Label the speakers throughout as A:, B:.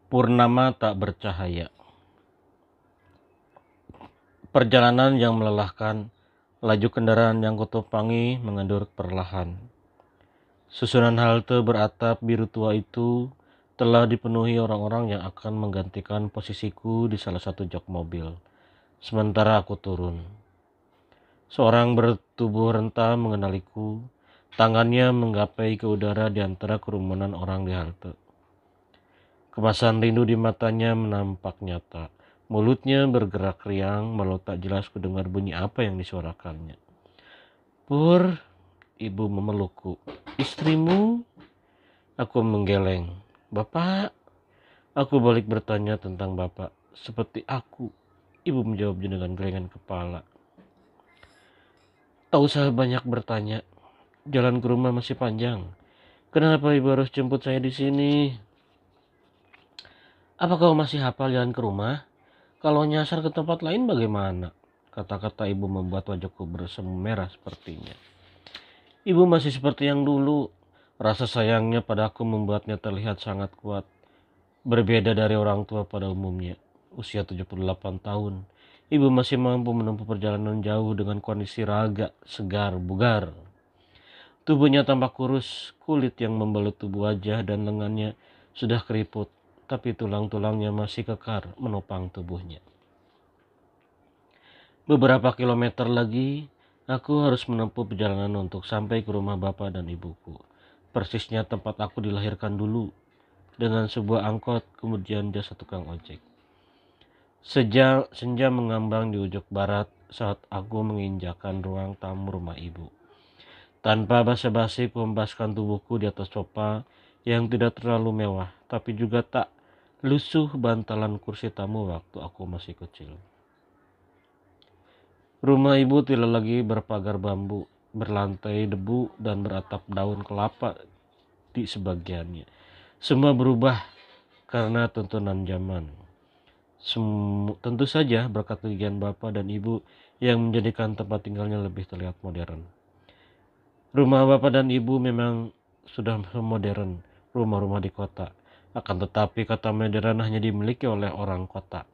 A: Purnama tak bercahaya. Perjalanan yang melelahkan, laju kendaraan yang kutumpangi mengendur perlahan. Susunan halte beratap biru tua itu telah dipenuhi orang-orang yang akan menggantikan posisiku di salah satu jok mobil. Sementara aku turun. Seorang bertubuh renta mengenaliku, tangannya menggapai ke udara di antara kerumunan orang di halte. Kemasan rindu di matanya menampak nyata. Mulutnya bergerak riang, walau tak jelas kudengar bunyi apa yang disuarakannya. Pur, ibu memelukku. Istrimu? Aku menggeleng. Bapak? Aku balik bertanya tentang bapak. Seperti aku. Ibu menjawab dengan gelengan kepala. Tak usah banyak bertanya. Jalan ke rumah masih panjang. Kenapa ibu harus jemput saya di sini? Apa kau masih hafal jalan ke rumah? Kalau nyasar ke tempat lain bagaimana? Kata-kata ibu membuat wajahku bersemu merah sepertinya. Ibu masih seperti yang dulu. Rasa sayangnya padaku membuatnya terlihat sangat kuat. Berbeda dari orang tua pada umumnya. Usia 78 tahun. Ibu masih mampu menempuh perjalanan jauh dengan kondisi raga, segar, bugar. Tubuhnya tampak kurus, kulit yang membelut tubuh wajah dan lengannya sudah keriput. Tapi tulang-tulangnya masih kekar menopang tubuhnya. Beberapa kilometer lagi, aku harus menempuh perjalanan untuk sampai ke rumah bapak dan ibuku. Persisnya tempat aku dilahirkan dulu, dengan sebuah angkot, kemudian jasa tukang ojek. Senja mengambang di ujung barat saat aku menginjakan ruang tamu rumah ibu. Tanpa basa-basi ku membaskan tubuhku di atas sofa yang tidak terlalu mewah, tapi juga tak lusuh bantalan kursi tamu waktu aku masih kecil. Rumah ibu tidak lagi berpagar bambu, berlantai debu dan beratap daun kelapa di sebagiannya. Semua berubah karena tuntunan zaman. Tentu saja berkat kegigihan bapak dan ibu yang menjadikan tempat tinggalnya lebih terlihat modern. Rumah bapak dan ibu memang sudah modern rumah-rumah di kota. Akan tetapi kata modern hanya dimiliki oleh orang kota.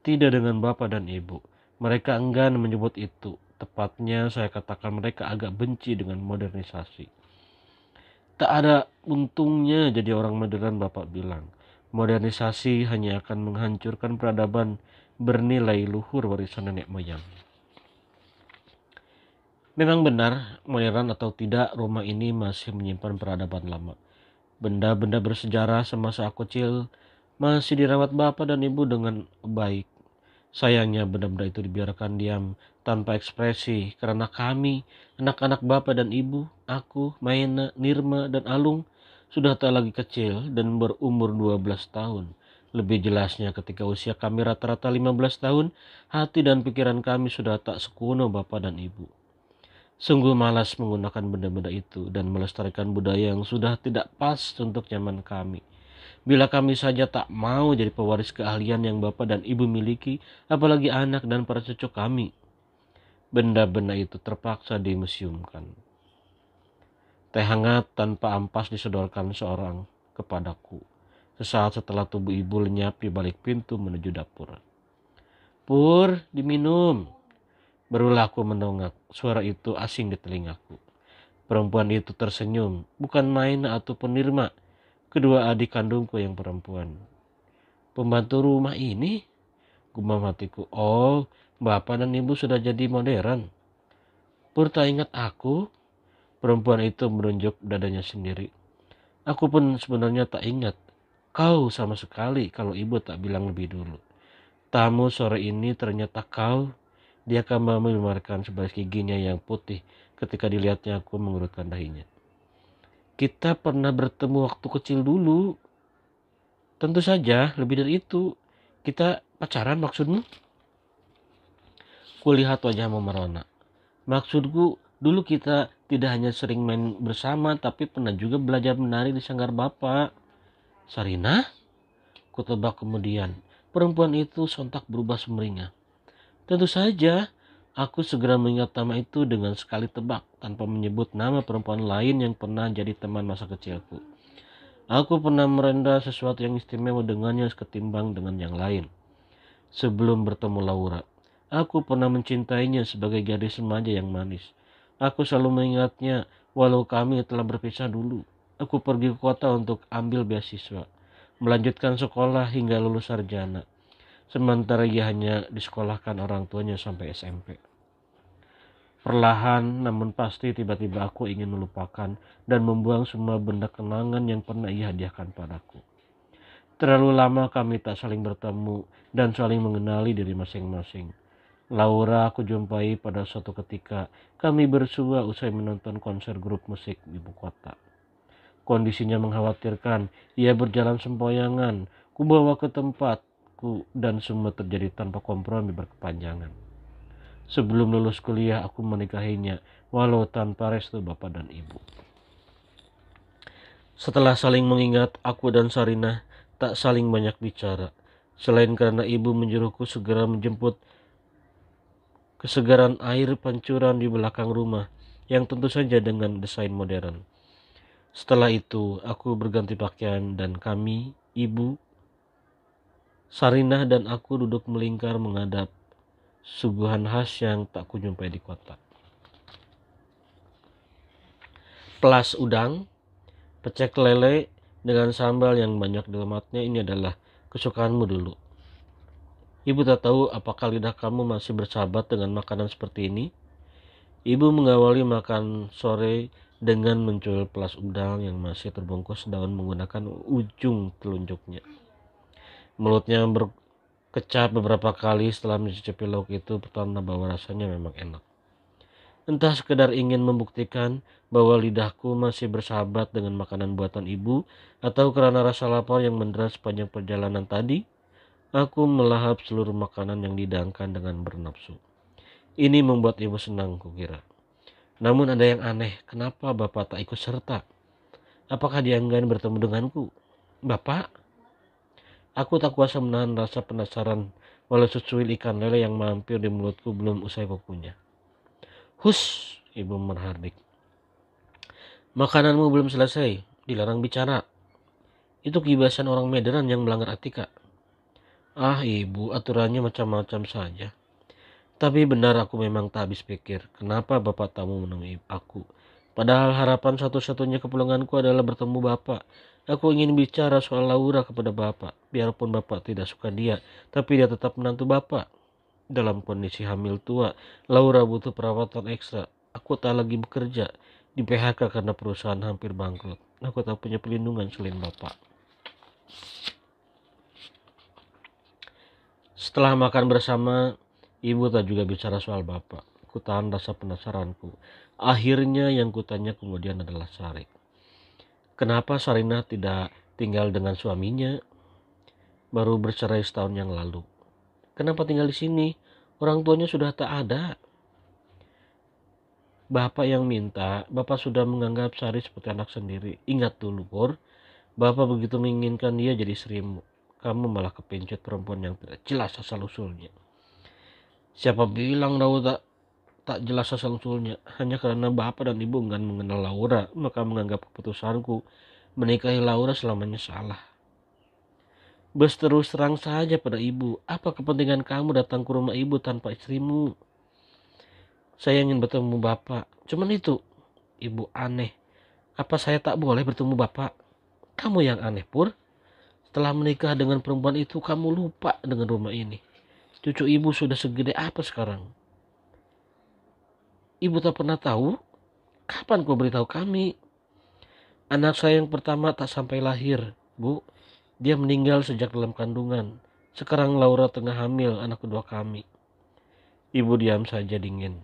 A: Tidak dengan bapak dan ibu. Mereka enggan menyebut itu. Tepatnya saya katakan mereka agak benci dengan modernisasi. Tak ada untungnya jadi orang modern, bapak bilang. Modernisasi hanya akan menghancurkan peradaban bernilai luhur warisan nenek moyang. Memang benar, modern atau tidak, rumah ini masih menyimpan peradaban lama. Benda-benda bersejarah semasa aku kecil masih dirawat bapak dan ibu dengan baik. Sayangnya benda-benda itu dibiarkan diam tanpa ekspresi karena kami, anak-anak bapak dan ibu, aku, Maena, Nirma, dan Alung sudah tak lagi kecil dan berumur 12 tahun. Lebih jelasnya ketika usia kami rata-rata 15 tahun, hati dan pikiran kami sudah tak sekuno bapak dan ibu. Sungguh malas menggunakan benda-benda itu dan melestarikan budaya yang sudah tidak pas untuk zaman kami. Bila kami saja tak mau jadi pewaris keahlian yang bapak dan ibu miliki, apalagi anak dan para cucu kami. Benda-benda itu terpaksa dimuseumkan. Teh hangat tanpa ampas disodorkan seorang kepadaku. Sesaat setelah tubuh ibu lenyap di balik pintu menuju dapur. Pur, diminum. Barulah aku mendongak. Suara itu asing di telingaku. Perempuan itu tersenyum, bukan main ataupun Nirma. Kedua adik kandungku yang perempuan. Pembantu rumah ini? Gumam hatiku. Oh, bapak dan ibu sudah jadi modern. Pur tak ingat aku? Perempuan itu menunjuk dadanya sendiri. Aku pun sebenarnya tak ingat. Kau sama sekali kalau ibu tak bilang lebih dulu. Tamu sore ini ternyata kau. Dia kembali memarkan sebaris giginya yang putih ketika dilihatnya aku mengurutkan dahinya. Kita pernah bertemu waktu kecil dulu. Tentu saja, lebih dari itu. Kita pacaran maksudmu? Kulihat wajahmu merona. Maksudku, dulu kita tidak hanya sering main bersama, tapi pernah juga belajar menari di sanggar bapak. Sarina? Kutebak kemudian. Perempuan itu sontak berubah sumringah. Tentu saja, aku segera mengingat nama itu dengan sekali tebak, tanpa menyebut nama perempuan lain yang pernah jadi teman masa kecilku. Aku pernah merenda sesuatu yang istimewa dengannya ketimbang dengan yang lain. Sebelum bertemu Laura, aku pernah mencintainya sebagai gadis remaja yang manis. Aku selalu mengingatnya walau kami telah berpisah dulu. Aku pergi ke kota untuk ambil beasiswa, melanjutkan sekolah hingga lulus sarjana. Sementara ia hanya disekolahkan orang tuanya sampai SMP. Perlahan namun pasti tiba-tiba aku ingin melupakan dan membuang semua benda kenangan yang pernah ia hadiahkan padaku. Terlalu lama kami tak saling bertemu dan saling mengenali diri masing-masing. Laura aku jumpai pada suatu ketika kami bersua usai menonton konser grup musik di ibu kota. Kondisinya mengkhawatirkan, ia berjalan sempoyangan, kubawa ke tempatku dan semua terjadi tanpa kompromi berkepanjangan. Sebelum lulus kuliah aku menikahinya, walau tanpa restu bapak dan ibu. Setelah saling mengingat, aku dan Sarina tak saling banyak bicara. Selain karena ibu menyuruhku segera menjemput kesegaran air pancuran di belakang rumah, yang tentu saja dengan desain modern. Setelah itu, aku berganti pakaian dan kami, ibu, Sarina dan aku duduk melingkar menghadap suguhan khas yang tak kujumpai di kota. Pelas udang, pecel lele dengan sambal yang banyak dilematnya, ini adalah kesukaanmu dulu. Ibu tak tahu apakah lidah kamu masih bersahabat dengan makanan seperti ini. Ibu mengawali makan sore dengan mencuri pelas udang yang masih terbungkus daun menggunakan ujung telunjuknya. Mulutnya berkecap beberapa kali setelah mencicipi lauk itu, pertanda bahwa rasanya memang enak. Entah sekedar ingin membuktikan bahwa lidahku masih bersahabat dengan makanan buatan ibu, atau karena rasa lapar yang mendera sepanjang perjalanan tadi, aku melahap seluruh makanan yang dihidangkan dengan bernafsu. Ini membuat ibu senang, kukira. Namun ada yang aneh, kenapa bapak tak ikut serta? Apakah dia enggan bertemu denganku? Bapak? Aku tak kuasa menahan rasa penasaran, walau secuil ikan lele yang mampir di mulutku belum usai kukunyah. Hus, ibu merhardik. Makananmu belum selesai, dilarang bicara. Itu kebiasaan orang Medan yang melanggar etika. Ah ibu, aturannya macam-macam saja. Tapi benar aku memang tak habis pikir, kenapa bapak tak mau menemui aku. Padahal harapan satu-satunya kepulanganku adalah bertemu bapak. Aku ingin bicara soal Laura kepada bapak. Biarpun bapak tidak suka dia, tapi dia tetap menantu bapak. Dalam kondisi hamil tua, Laura butuh perawatan ekstra. Aku tak lagi bekerja, di PHK karena perusahaan hampir bangkrut. Aku tak punya pelindungan selain bapak. Setelah makan bersama, ibu tak juga bicara soal bapak. Ku tahan rasa penasaranku. Akhirnya yang kutanya kemudian adalah Sari. Kenapa Sarina tidak tinggal dengan suaminya? Baru bercerai setahun yang lalu. Kenapa tinggal di sini? Orang tuanya sudah tak ada. Bapak yang minta, bapak sudah menganggap Sari seperti anak sendiri. Ingat dulu, Pur. Bapak begitu menginginkan dia jadi istrimu. Kamu malah kepincut perempuan yang tidak jelas asal-usulnya. Siapa bilang Daud tak jelas asal-usulnya? Hanya karena bapak dan ibu enggan mengenal Laura, maka menganggap keputusanku menikahi Laura selamanya salah. Berterus terang saja pada ibu, apa kepentingan kamu datang ke rumah ibu tanpa istrimu? Saya ingin bertemu bapak. Cuman itu. Ibu aneh. Apa saya tak boleh bertemu bapak? Kamu yang aneh, Pur. Setelah menikah dengan perempuan itu, kamu lupa dengan rumah ini. Cucu ibu sudah segede apa sekarang? Ibu tak pernah tahu? Kapan kau beritahu kami? Anak saya yang pertama tak sampai lahir, Bu. Dia meninggal sejak dalam kandungan. Sekarang Laura tengah hamil anak kedua kami. Ibu diam saja dingin.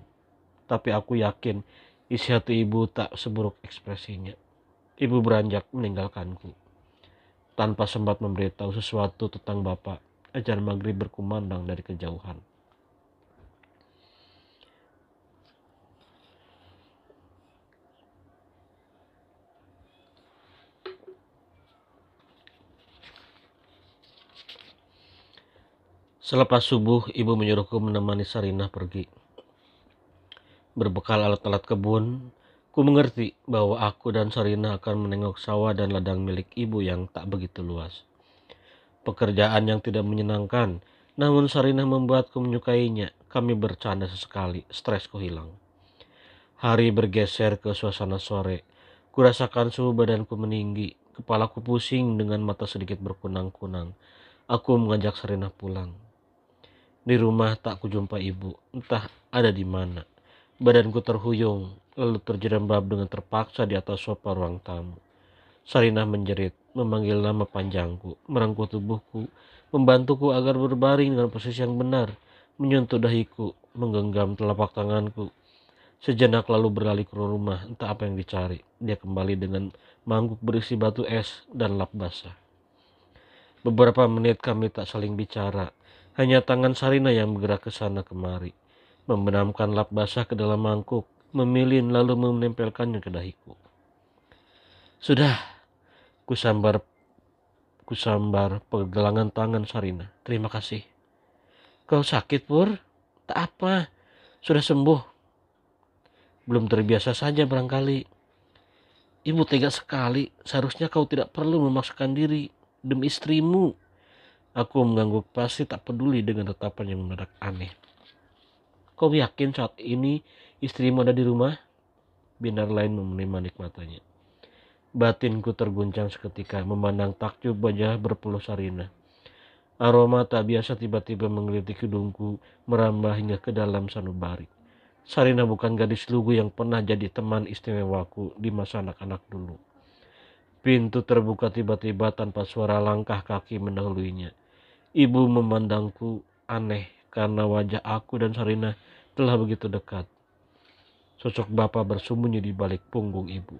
A: Tapi aku yakin isi hati ibu tak seburuk ekspresinya. Ibu beranjak meninggalkanku. Tanpa sempat memberitahu sesuatu tentang bapak, ajar maghrib berkumandang dari kejauhan. Selepas subuh, ibu menyuruhku menemani Sarinah pergi. Berbekal alat-alat kebun, Ku mengerti bahwa aku dan Sarina akan menengok sawah dan ladang milik ibu yang tak begitu luas. Pekerjaan yang tidak menyenangkan, namun Sarina membuatku menyukainya. Kami bercanda sesekali, stresku hilang. Hari bergeser ke suasana sore. Kurasakan suhu badanku meninggi, kepalaku pusing dengan mata sedikit berkunang-kunang. Aku mengajak Sarina pulang. Di rumah tak kujumpa ibu, entah ada di mana. Badanku terhuyung, lalu terjerembab dengan terpaksa di atas sofa ruang tamu. Sarina menjerit, memanggil nama panjangku, merengkuh tubuhku, membantuku agar berbaring dengan posisi yang benar, menyentuh dahiku, menggenggam telapak tanganku. Sejenak lalu berlari ke rumah, entah apa yang dicari. Dia kembali dengan mangkuk berisi batu es dan lap basah. Beberapa menit kami tak saling bicara. Hanya tangan Sarina yang bergerak ke sana kemari, membenamkan lap basah ke dalam mangkuk, memilin lalu menempelkannya ke dahiku. Sudah, kusambar pergelangan tangan Sarina. Terima kasih. Kau sakit, Pur? Tak apa, sudah sembuh. Belum terbiasa saja barangkali. Ibu tega sekali, seharusnya kau tidak perlu memaksakan diri demi istrimu. Aku mengangguk pasti tak peduli dengan tatapan yang mendadak aneh. Kau yakin saat ini istrimu ada di rumah? Binar lain menemani matanya. Batinku terguncang seketika memandang takjub wajah berpeluh Sarina. Aroma tak biasa tiba-tiba menggelitik hidungku, merambah hingga ke dalam sanubari. Sarina bukan gadis lugu yang pernah jadi teman istimewaku di masa anak-anak dulu. Pintu terbuka tiba-tiba tanpa suara langkah kaki mendahuluinya. Ibu memandangku aneh karena wajah aku dan Sarina telah begitu dekat. Sosok bapak bersembunyi di balik punggung ibu.